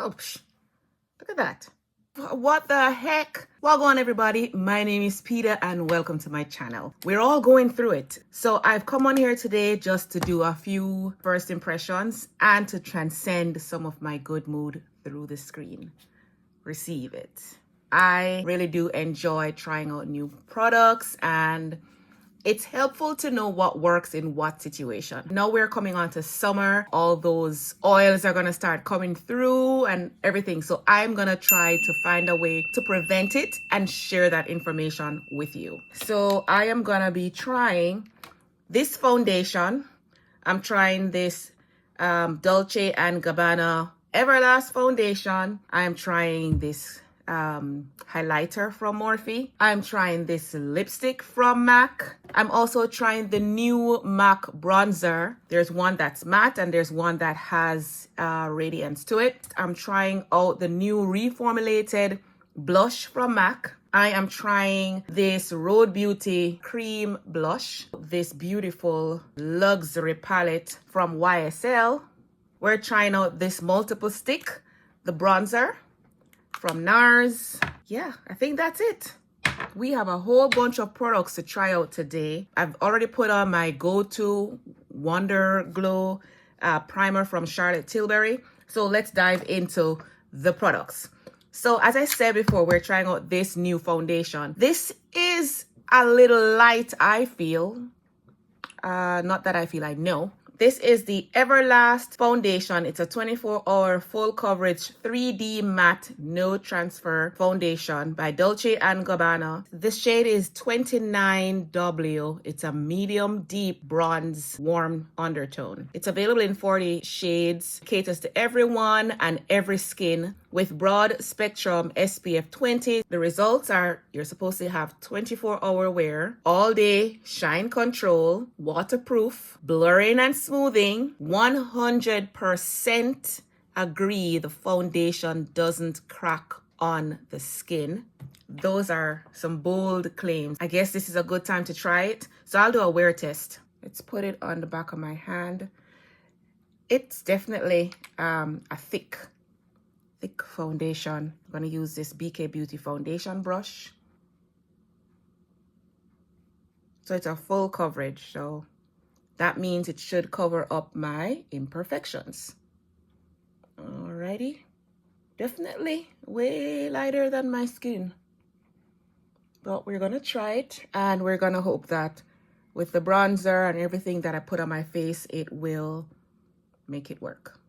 Oh, look at that. What the heck? Welcome on everybody. My name is Peta and welcome to my channel. We're all going through it. So I've come on here today just to do a few first impressions and to transcend some of my good mood through the screen. Receive it. I really do enjoy trying out new products, and it's helpful to know what works in what situation. Now we're coming on to summer. All those oils are going to start coming through and everything. So I'm going to try to find a way to prevent it and share that information with you. So I am going to be trying this foundation. I'm trying this Dolce&Gabbana Everlast foundation. I'm trying this highlighter from Morphe. I'm trying this lipstick from MAC. I'm also trying the new MAC bronzer. There's one that's matte and there's one that has radiance to it. I'm trying out the new reformulated blush from MAC. I am trying this Rhode Beauty cream blush, this beautiful luxury palette from YSL. We're trying out this multiple stick, the bronzer from NARS. Yeah, I think that's it. We have a whole bunch of products to try out today. I've already put on my go-to Wonder Glow primer from Charlotte Tilbury. So let's dive into the products. So as I said before, we're trying out this new foundation. This is a little light, I feel. Not that I feel, I know. This is the Everlast foundation. It's a 24-hour full coverage 3D matte no transfer foundation by Dolce&Gobbana. This shade is 29W. It's a medium deep bronze warm undertone. It's available in 40 shades, caters to everyone and every skin with broad spectrum SPF 20. The results are you're supposed to have 24-hour wear, all day shine control, waterproof, blurring and smoothing. 100% agree the foundation doesn't crack on the skin. Those are some bold claims. I guess this is a good time to try it. So I'll do a wear test. Let's put it on the back of my hand. It's definitely a thick foundation. I'm going to use this BK Beauty foundation brush. So it's a full coverage. So that means it should cover up my imperfections. Alrighty. Definitely way lighter than my skin. But we're going to try it. And we're going to hope that with the bronzer and everything that I put on my face, it will make it work.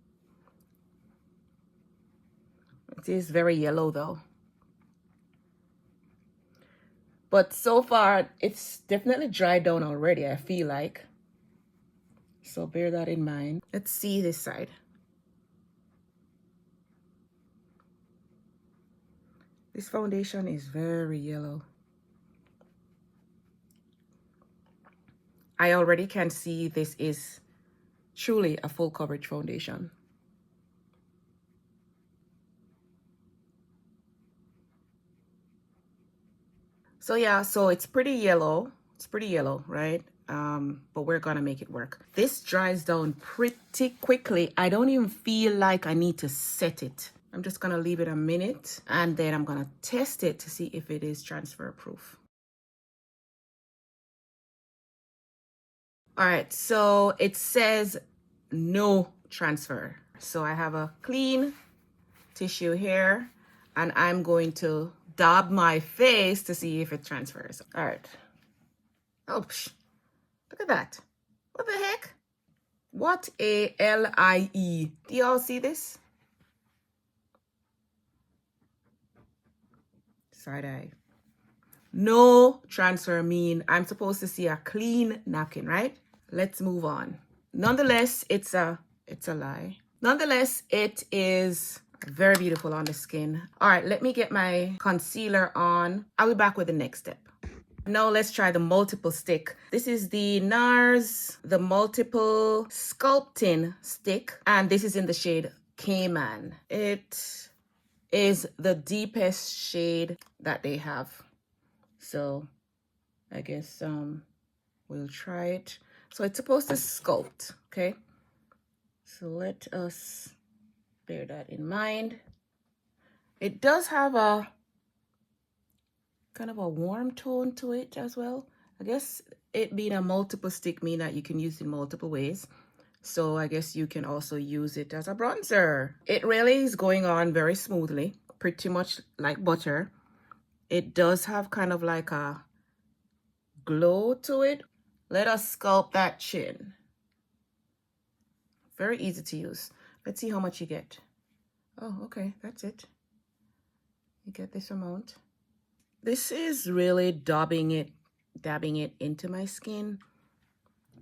It is very yellow though. But so far, it's definitely dried down already, I feel like. So bear that in mind. Let's see this side. This foundation is very yellow. I already can see this is truly a full coverage foundation. So yeah, so it's pretty yellow. It's pretty yellow, right? But we're gonna make it work. This dries down pretty quickly. I don't even feel like I need to set it. I'm just gonna leave it a minute and then I'm gonna test it to see if it is transfer proof. All right, so it says no transfer. So I have a clean tissue here and I'm going to dab my face to see if it transfers. All right. Oh, look at that. What the heck? What a L-I-E. Do y'all see this? Side eye. No transfer mean I'm supposed to see a clean napkin, right? Let's move on. Nonetheless, it's a lie. Nonetheless, it is very beautiful on the skin. All right, let me get my concealer on. I'll be back with the next step. Now let's try the multiple stick. This is the NARS, the multiple sculpting stick, and this is in the shade Cayman. It is the deepest shade that they have. So I guess we'll try it. So it's supposed to sculpt, okay? So let us Bear that in mind. It does have a kind of a warm tone to it as well. I guess it being a multiple stick mean that you can use it in multiple ways. So I guess you can also use it as a bronzer. It really is going on very smoothly, pretty much like butter. It does have kind of like a glow to it. Let us sculpt that chin. Very easy to use. Let's see how much you get. Oh, okay, that's it. You get this amount. This is really dabbing it into my skin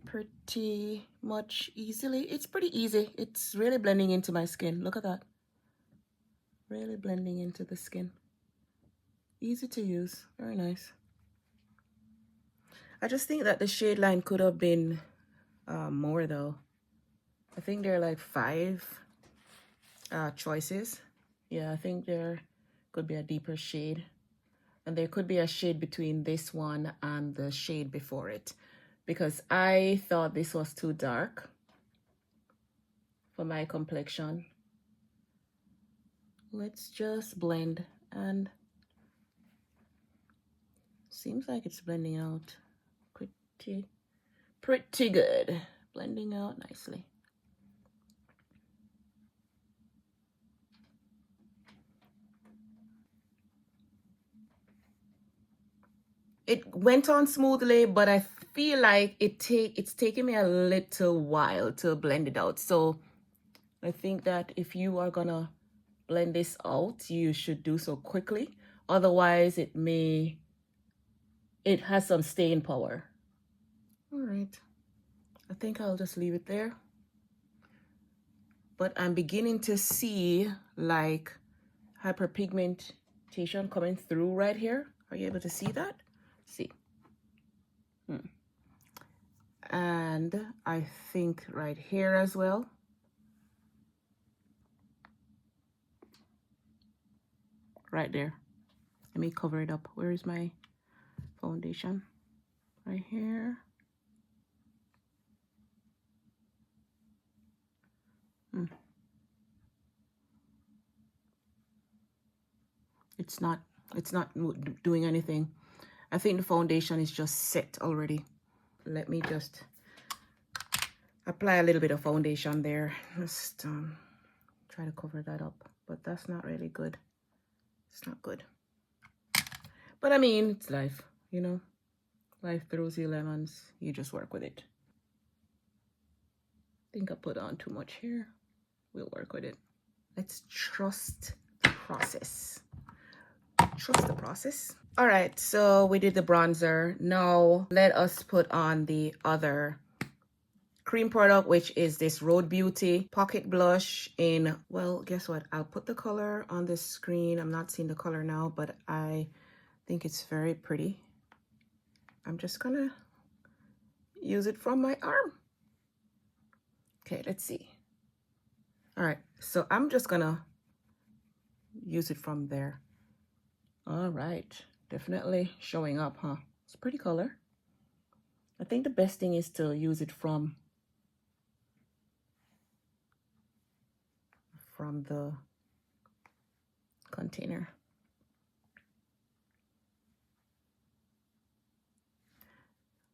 pretty much easily. It's pretty easy. It's really blending into my skin. Look at that. Really blending into the skin. Easy to use. Very nice. I just think that the shade line could have been more though. I think there are like 5 choices. Yeah, I think there could be a deeper shade. And there could be a shade between this one and the shade before it. Because I thought this was too dark for my complexion. Let's just blend, and seems like it's blending out pretty good. Blending out nicely. It went on smoothly, but I feel like it's taking me a little while to blend it out. So I think that if you are gonna blend this out, you should do so quickly. Otherwise, it has some staying power. All right, I think I'll just leave it there. But I'm beginning to see like hyperpigmentation coming through right here. Are you able to see that? See. And I think right here as well. Right there. Let me cover it up. Where is my foundation? Right here. It's not doing anything. I think the foundation is just set already. Let me just apply a little bit of foundation there. Just try to cover that up, but that's not really good. It's not good. But I mean, it's life, you know. Life throws you lemons. You just work with it. I think I put on too much here. We'll work with it. Let's trust the process. Trust the process. All right, so we did the bronzer. Now let us put on the other cream product, which is this Rhode Beauty Pocket Blush in, well, guess what? I'll put the color on the screen. I'm not seeing the color now, but I think it's very pretty. I'm just gonna use it from my arm. Okay, let's see. All right, so I'm just gonna use it from there. All right, definitely showing up, huh? It's a pretty color. I think the best thing is to use it from the container.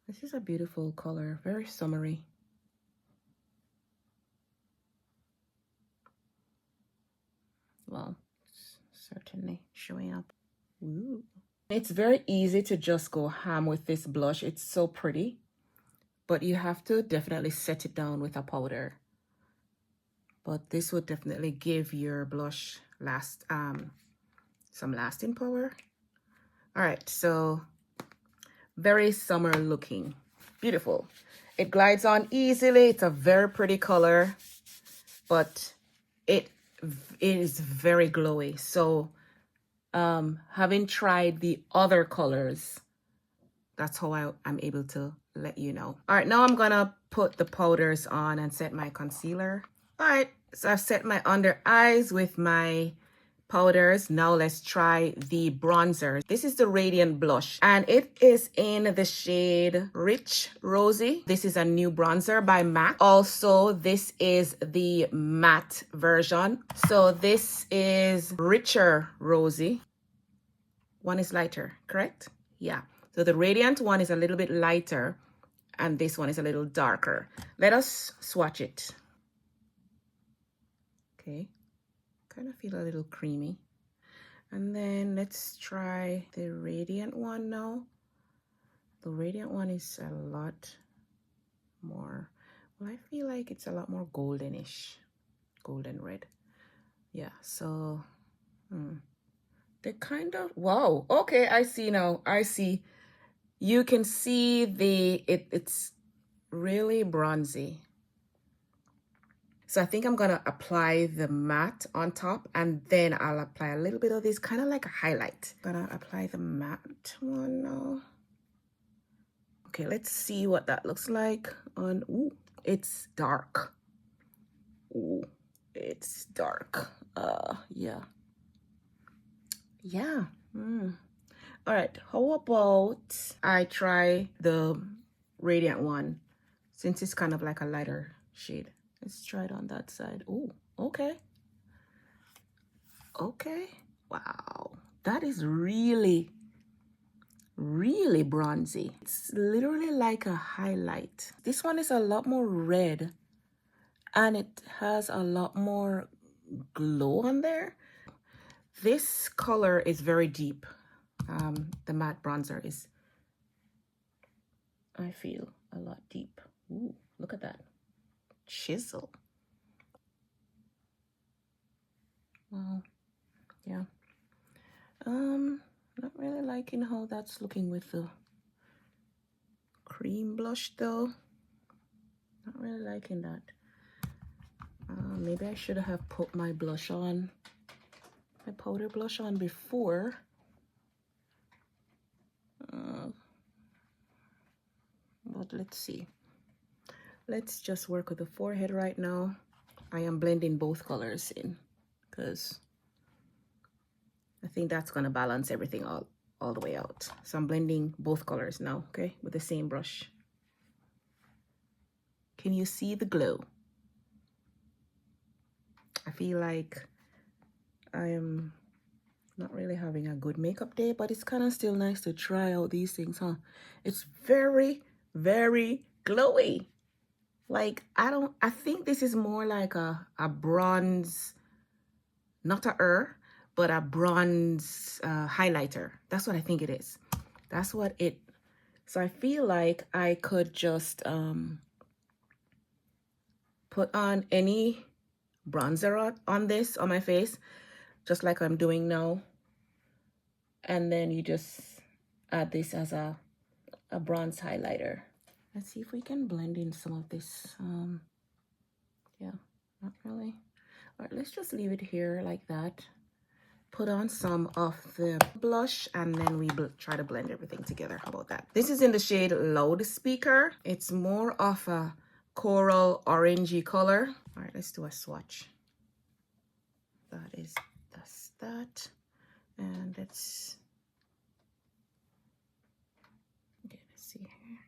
This is a beautiful color, very summery. Well, it's certainly showing up. Ooh. It's very easy to just go ham with this blush. It's so pretty, but you have to definitely set it down with a powder. But this would definitely give your blush some lasting power. All right, so very summer looking. Beautiful. It glides on easily. It's a very pretty color, but it is very glowy. So having tried the other colors, that's how I'm able to let you know. All right, now I'm gonna put the powders on and set my concealer. All right, so I've set my under eyes with my powders. Now let's try the bronzer. This is the Radiant Blush, and it is in the shade Rich Rosy. This is a new bronzer by MAC. Also, this is the matte version. So this is Richer Rosy. One is lighter, correct? Yeah. So the Radiant one is a little bit lighter, and this one is a little darker. Let us swatch it. Okay. Kind of feel a little creamy. And then let's try the Radiant one now. The Radiant one is a lot more, well, I feel like it's a lot more goldenish, golden red. Yeah, so they kind of, wow, okay, I see now. I see. You can see it's really bronzy. So I think I'm gonna apply the matte on top, and then I'll apply a little bit of this, kind of like a highlight. Gonna apply the matte one now. Okay, let's see what that looks like on, ooh, it's dark. Ooh, it's dark. Yeah. Yeah. All right, how about I try the Radiant one, since it's kind of like a lighter shade. Let's try it on that side. Oh, okay. Okay. Wow. That is really, really bronzy. It's literally like a highlight. This one is a lot more red, and it has a lot more glow on there. This color is very deep. The matte bronzer is, I feel, a lot deep. Ooh, look at that. Chisel. Wow. Yeah. Not really liking how that's looking with the cream blush though. Not really liking that. Maybe I should have put my blush on, my powder blush on before. But let's see. Let's just work with the forehead right now. I am blending both colors in because I think that's gonna balance everything all the way out. So I'm blending both colors now, okay, with the same brush. Can you see the glow? I feel like I am not really having a good makeup day, but it's kind of still nice to try out these things, huh? It's very, very glowy. Like, I think this is more like a bronze, not but a bronze highlighter. That's what I think it is. That's what it, so I feel like I could just put on any bronzer on this, on my face, just like I'm doing now. And then you just add this as a bronze highlighter. Let's see if we can blend in some of this. Yeah, not really. All right, let's just leave it here like that. Put on some of the blush, and then we try to blend everything together. How about that? This is in the shade Loudspeaker. It's more of a coral orangey color. All right, let's do a swatch. That's that. And let's see here.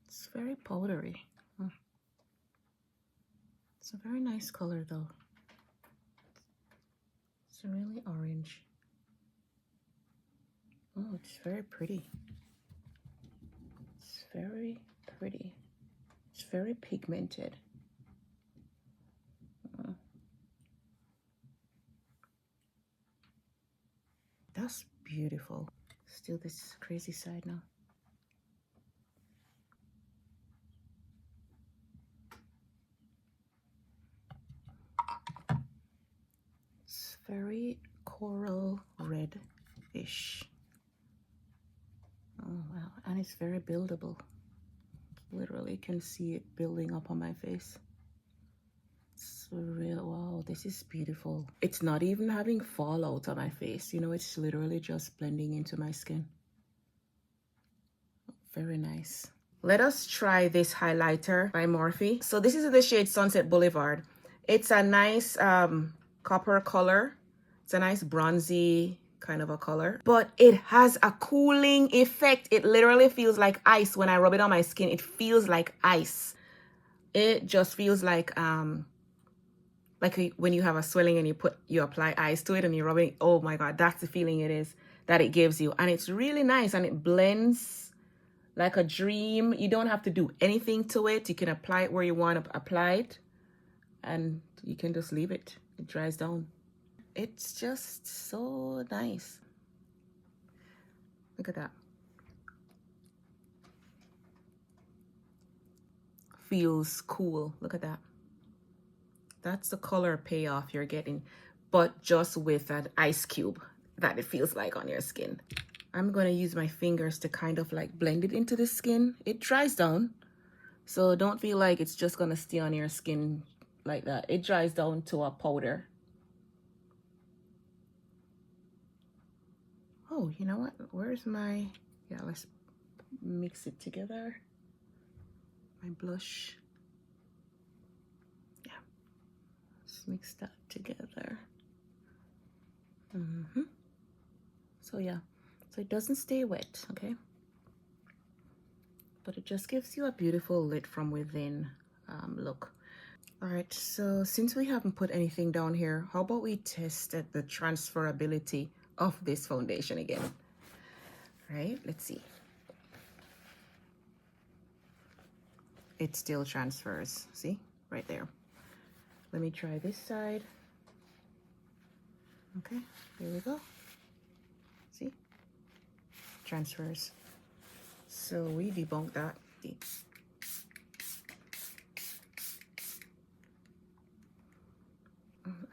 It's very powdery. It's a very nice color though. It's really orange. Oh, it's very pretty. It's very pretty. It's very pigmented. That's beautiful. Still this crazy side now. It's very coral red-ish. Oh wow, and it's very buildable. Literally can see it building up on my face. It's real, wow, this is beautiful. It's not even having fallout on my face, you know, it's literally just blending into my skin. Very nice. Let us try this highlighter by Morphe. So this is the shade Sunset Boulevard. It's a nice copper color. It's a nice bronzy kind of a color, but it has a cooling effect. It literally feels like ice when I rub it on my skin. It feels like ice. It just feels like when you have a swelling and you apply ice to it and you rub it. Oh my God, that's the feeling it is that it gives you. And it's really nice and it blends like a dream. You don't have to do anything to it. You can apply it where you want to apply it and you can just leave it. It dries down. It's just so nice. Look at that. Feels cool. Look at that. That's the color payoff you're getting, but just with an ice cube that it feels like on your skin. I'm going to use my fingers to kind of like blend it into the skin. It dries down, so don't feel like it's just going to stay on your skin like that. It dries down to a powder. Oh, you know what? Where's my... Yeah, let's mix it together. My blush. Yeah. Let's mix that together. So yeah. So it doesn't stay wet, okay? But it just gives you a beautiful lit from within look. All right, so since we haven't put anything down here, how about we test the transferability of this foundation again? Right, let's see. It still transfers, see, right there. Let me try this side. Okay, there we go. See, transfers. So we debunked that.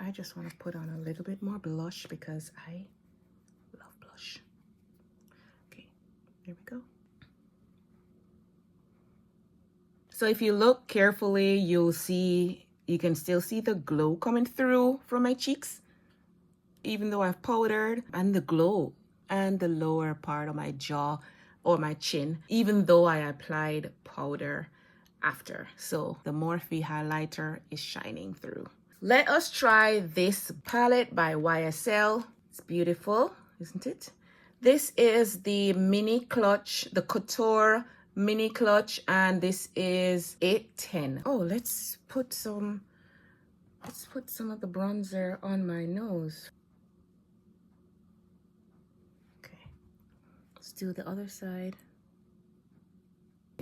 I just want to put on a little bit more blush because I love blush. Okay, there we go. So if you look carefully, you can still see the glow coming through from my cheeks, even though I've powdered, and the glow and the lower part of my jaw or my chin, even though I applied powder after. So the Morphe highlighter is shining through. Let us try this palette by YSL. It's beautiful, isn't it? This is the mini clutch, the Couture mini clutch, and this is 810. Oh, let's put some of the bronzer on my nose. Okay, let's do the other side.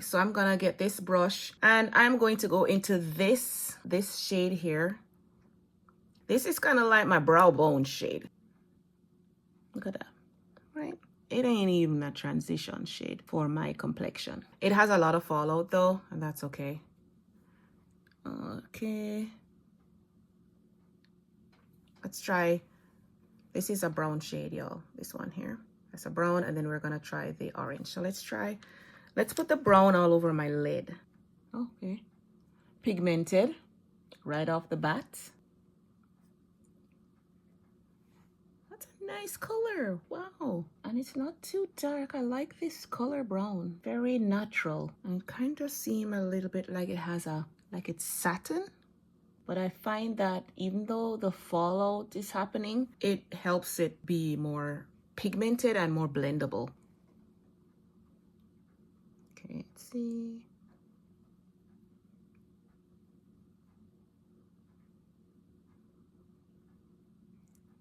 So I'm gonna get this brush and I'm going to go into this shade here. This is kind of like my brow bone shade. Look at that, right? It ain't even a transition shade for my complexion. It has a lot of fallout though, and that's okay. Okay. Let's try, this is a brown shade, y'all. This one here, that's a brown, and then we're gonna try the orange. So let's put the brown all over my lid. Okay. Pigmented, right off the bat. Nice color, wow. And it's not too dark. I like this color brown, very natural, and kind of seem a little bit like it has like it's satin, but I find that even though the fallout is happening, it helps it be more pigmented and more blendable. Okay, let's see.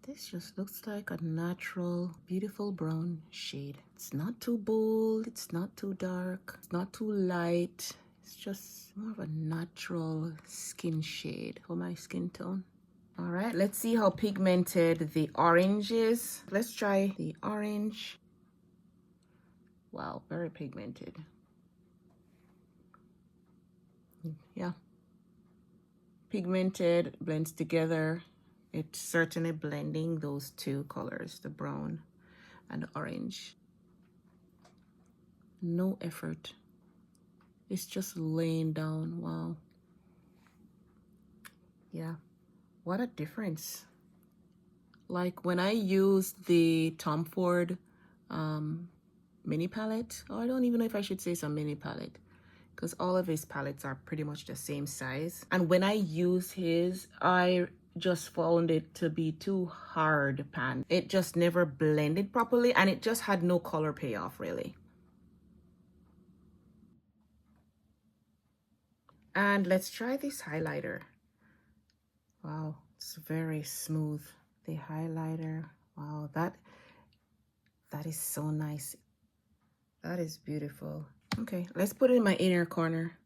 This just looks like a natural, beautiful brown shade. It's not too bold, it's not too dark, it's not too light. It's just more of a natural skin shade for my skin tone. All right, let's see how pigmented the orange is. Let's try the orange. Wow, very pigmented. Yeah. Pigmented, blends together. It's certainly blending those two colors, the brown and the orange. No effort. It's just laying down. Wow. Yeah. What a difference. Like when I used the Tom Ford mini palette, or I don't even know if I should say it's a mini palette, because all of his palettes are pretty much the same size. And when I use his, I just found it to be too hard pan. It just never blended properly, and it just had no color payoff really. And let's try this highlighter. Wow, it's very smooth. The highlighter, wow, that is so nice. That is beautiful. Okay, let's put it in my inner corner.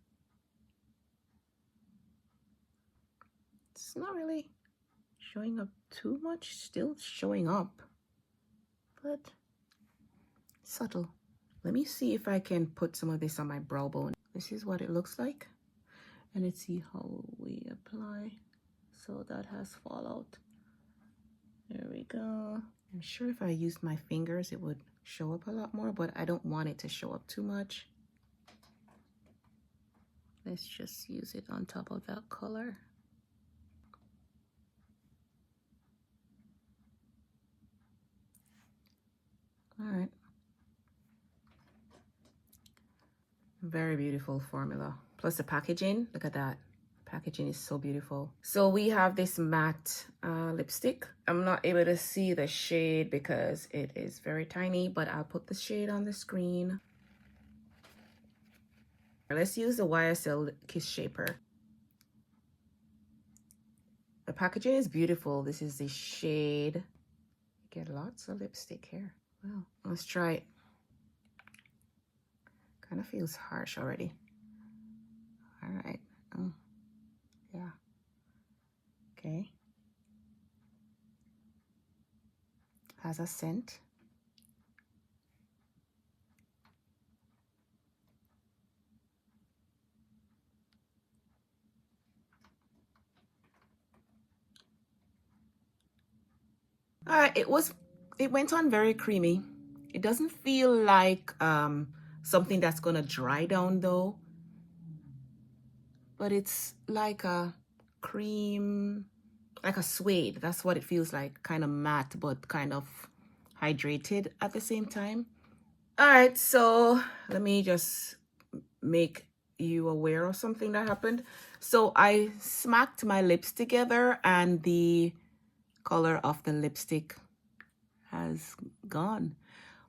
It's not really showing up too much, still showing up, but subtle. Let me see if I can put some of this on my brow bone. This is what it looks like. And let's see how we apply. So that has fallout. There we go. I'm sure if I used my fingers, it would show up a lot more, but I don't want it to show up too much. Let's just use it on top of that color. All right. Very beautiful formula. Plus the packaging, look at that. Packaging is so beautiful. So we have this matte lipstick. I'm not able to see the shade because it is very tiny, but I'll put the shade on the screen. Let's use the YSL Kiss Shaper. The packaging is beautiful. This is the shade. Get lots of lipstick here. Wow, let's try it. Kind of feels harsh already. All right. Oh, yeah. Okay. Has a scent. All right, it went on very creamy. It doesn't feel like something that's gonna dry down though, but it's like a cream, like a suede. That's what it feels like, kind of matte but kind of hydrated at the same time. All right, so let me just make you aware of something that happened. So I smacked my lips together and the color of the lipstick has gone.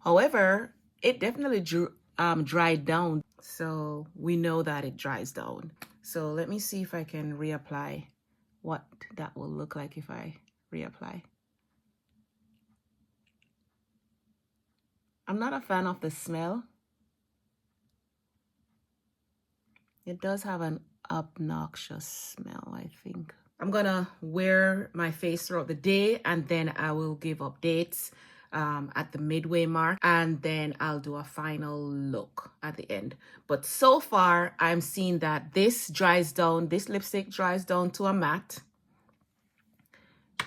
However, it definitely dried down. So we know that it dries down. So let me see if I can reapply, what that will look like if I reapply. I'm not a fan of the smell. It does have an obnoxious smell, I think. I'm gonna wear my face throughout the day, and then I will give updates at the midway mark, and then I'll do a final look at the end. But so far, I'm seeing that this dries down, this lipstick dries down to a matte.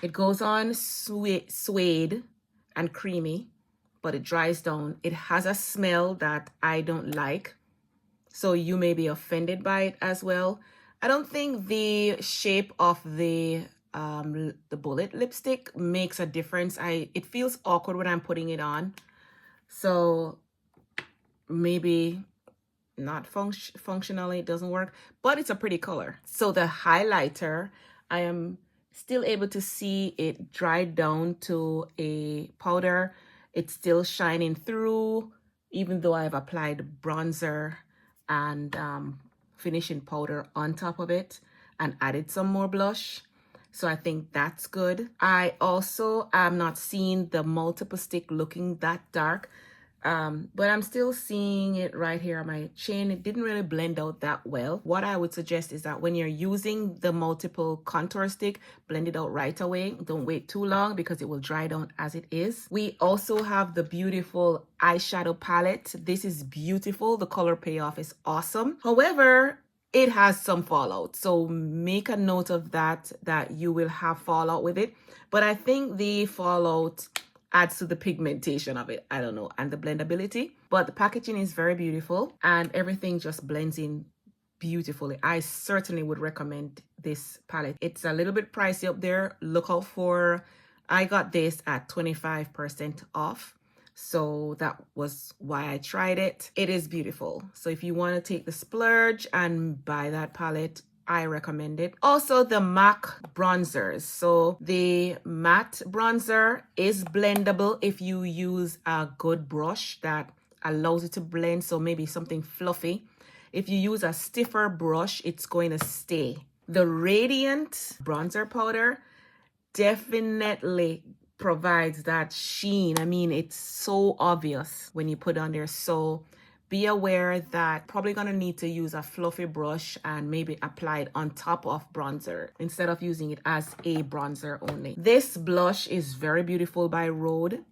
It goes on suede and creamy, but it dries down. It has a smell that I don't like, so you may be offended by it as well. I don't think the shape of the bullet lipstick makes a difference. It feels awkward when I'm putting it on, so maybe not functionally it doesn't work, but it's a pretty color. So the highlighter, I am still able to see it dried down to a powder. It's still shining through, even though I've applied bronzer and finishing powder on top of it and added some more blush. So I think that's good. I also am not seeing the multiple stick looking that dark, but I'm still seeing it right here on my chin. It didn't really blend out that well. What I would suggest is that when you're using the multiple contour stick, blend it out right away. Don't wait too long because it will dry down as it is. We also have the beautiful eyeshadow palette. This is beautiful. The color payoff is awesome. However, it has some fallout, so make a note of that you will have fallout with it. But I think the fallout adds to the pigmentation of it, I don't know, and the blendability. But the packaging is very beautiful and everything just blends in beautifully. I certainly would recommend this palette. It's a little bit pricey up there. Look out for, I got this at 25% off. So that was why I tried it. It is beautiful. So if you want to take the splurge and buy that palette, I recommend it. Also, the MAC bronzers. So the matte bronzer is blendable if you use a good brush that allows it to blend. So maybe something fluffy. If you use a stiffer brush, it's going to stay. The Radiant bronzer powder definitely provides that sheen. I mean, it's so obvious when you put on there. So be aware that probably gonna need to use a fluffy brush and maybe apply it on top of bronzer instead of using it as a bronzer only. This blush is very beautiful by Rhode.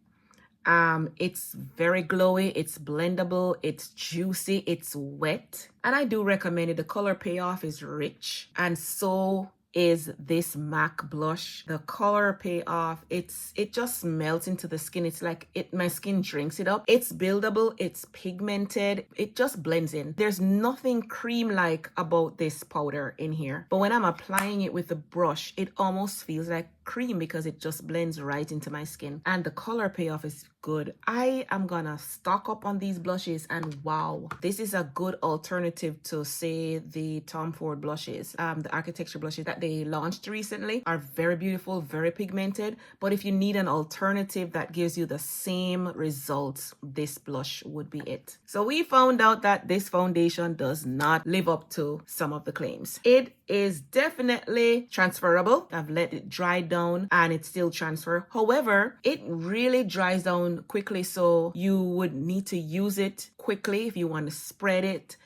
It's very glowy, it's blendable, it's juicy, it's wet, and I do recommend it. The color payoff is rich, and so is this MAC blush. The color payoff, it just melts into the skin. It's like my skin drinks it up. It's buildable, it's pigmented, it just blends in. There's nothing cream-like about this powder in here, but when I'm applying it with the brush, it almost feels like cream because it just blends right into my skin, and the color payoff is good. I am gonna stock up on these blushes, and wow, this is a good alternative to, say, the Tom Ford blushes. The architecture blushes that they launched recently are very beautiful, very pigmented, but if you need an alternative that gives you the same results, this blush would be it. So we found out that this foundation does not live up to some of the claims. It is definitely transferable. I've let it dry down and it still transfer. However, it really dries down quickly, so you would need to use it quickly if you want to spread it.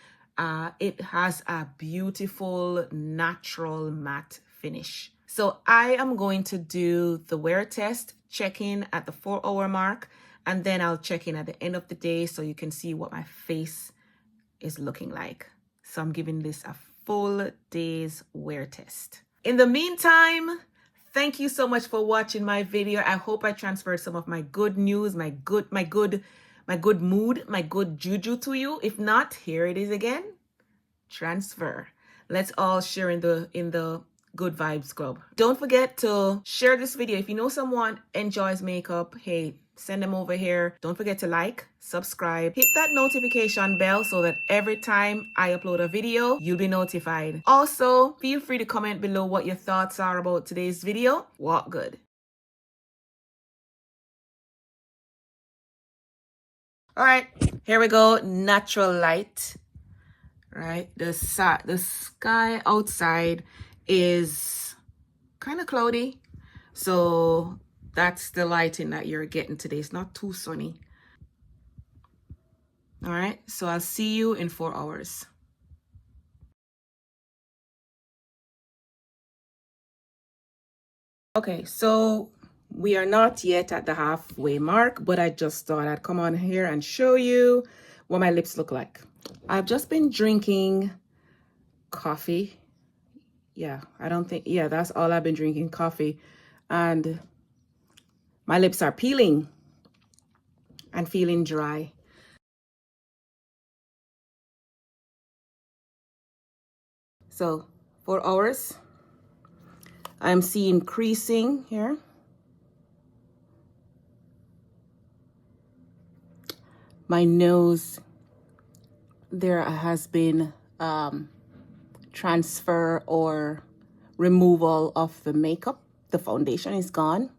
It has a beautiful natural matte finish. So I am going to do the wear test, check in at the 4-hour mark, and then I'll check in at the end of the day so you can see what my face is looking like. So I'm giving this a full day's wear test. In the meantime, thank you so much for watching my video. I hope I transferred some of my good news, my good mood, my good juju to you. If not, here it is again. Transfer. Let's all share in the good vibes club. Don't forget to share this video. If you know someone enjoys makeup, hey, send them over here. Don't forget to like, subscribe, hit that notification bell so that every time I upload a video, you'll be notified. Also, feel free to comment below what your thoughts are about today's video. Walk good. All right, here we go. Natural light. Right, the sky outside is kind of cloudy, so that's the lighting that you're getting today. It's not too sunny. All right, so I'll see you in 4 hours. Okay, so we are not yet at the halfway mark, but I just thought I'd come on here and show you what my lips look like. I've just been drinking coffee. Yeah, that's all I've been drinking, coffee. And my lips are peeling and feeling dry. So 4 hours, I'm seeing creasing here. My nose, there has been transfer or removal of the makeup. The foundation is gone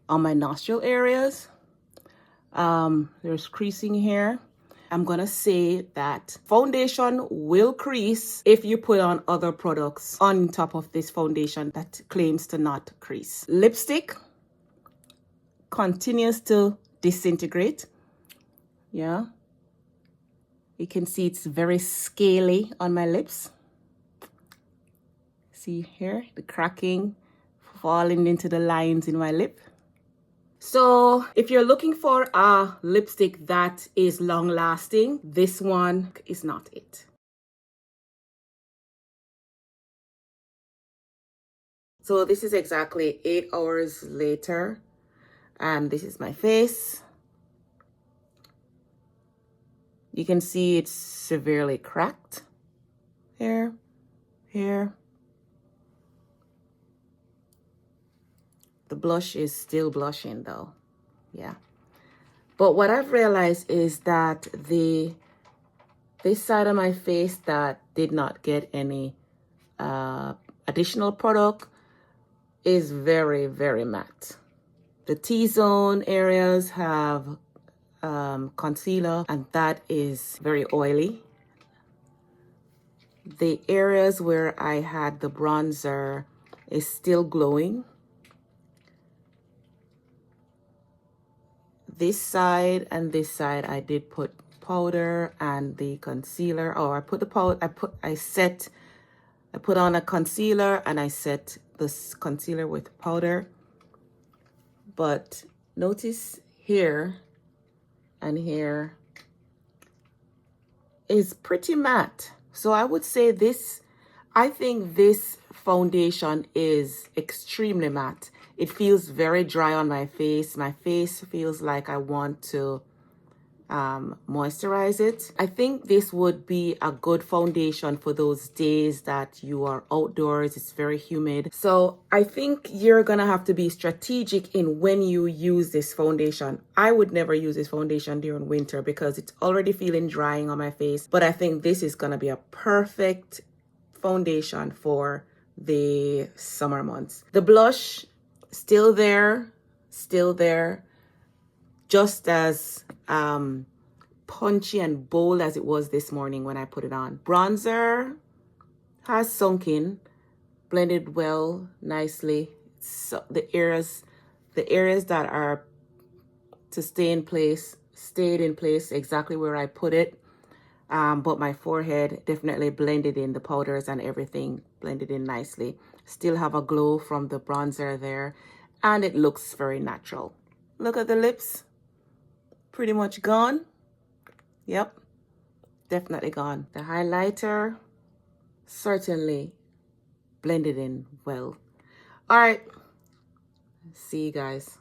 on my nostril areas. There's creasing here. I'm gonna say that foundation will crease if you put on other products on top of this foundation that claims to not crease. Lipstick continues to disintegrate. Yeah, you can see it's very scaly on my lips. See here, the cracking falling into the lines in my lip. So if you're looking for a lipstick that is long lasting, this one is not it. So this is exactly 8 hours later, and this is my face. You can see it's severely cracked here, here. The blush is still blushing though, yeah. But what I've realized is that this side of my face that did not get any additional product is very, very matte. The T-zone areas have concealer, and that is very oily. The areas where I had the bronzer is still glowing. This side and this side I did put powder and the concealer. Oh, I put the powder, I put on a concealer and I set this concealer with powder. But notice here and here is pretty matte. So I would say I think this foundation is extremely matte. It feels very dry on my face. My face feels like I want to moisturize it. I think this would be a good foundation for those days that you are outdoors, it's very humid. So I think you're gonna have to be strategic in when you use this foundation. I would never use this foundation during winter because it's already feeling drying on my face, but I think this is gonna be a perfect foundation for the summer months. The blush, still there, just as punchy and bold as it was this morning when I put it on. Bronzer has sunk in, blended well, nicely. So the areas that are to stay in place, stayed in place exactly where I put it. But my forehead definitely blended in, the powders and everything blended in nicely. Still have a glow from the bronzer there, and it looks very natural. Look at the lips, pretty much gone. Yep, definitely gone. The highlighter certainly blended in well. All right, see you guys.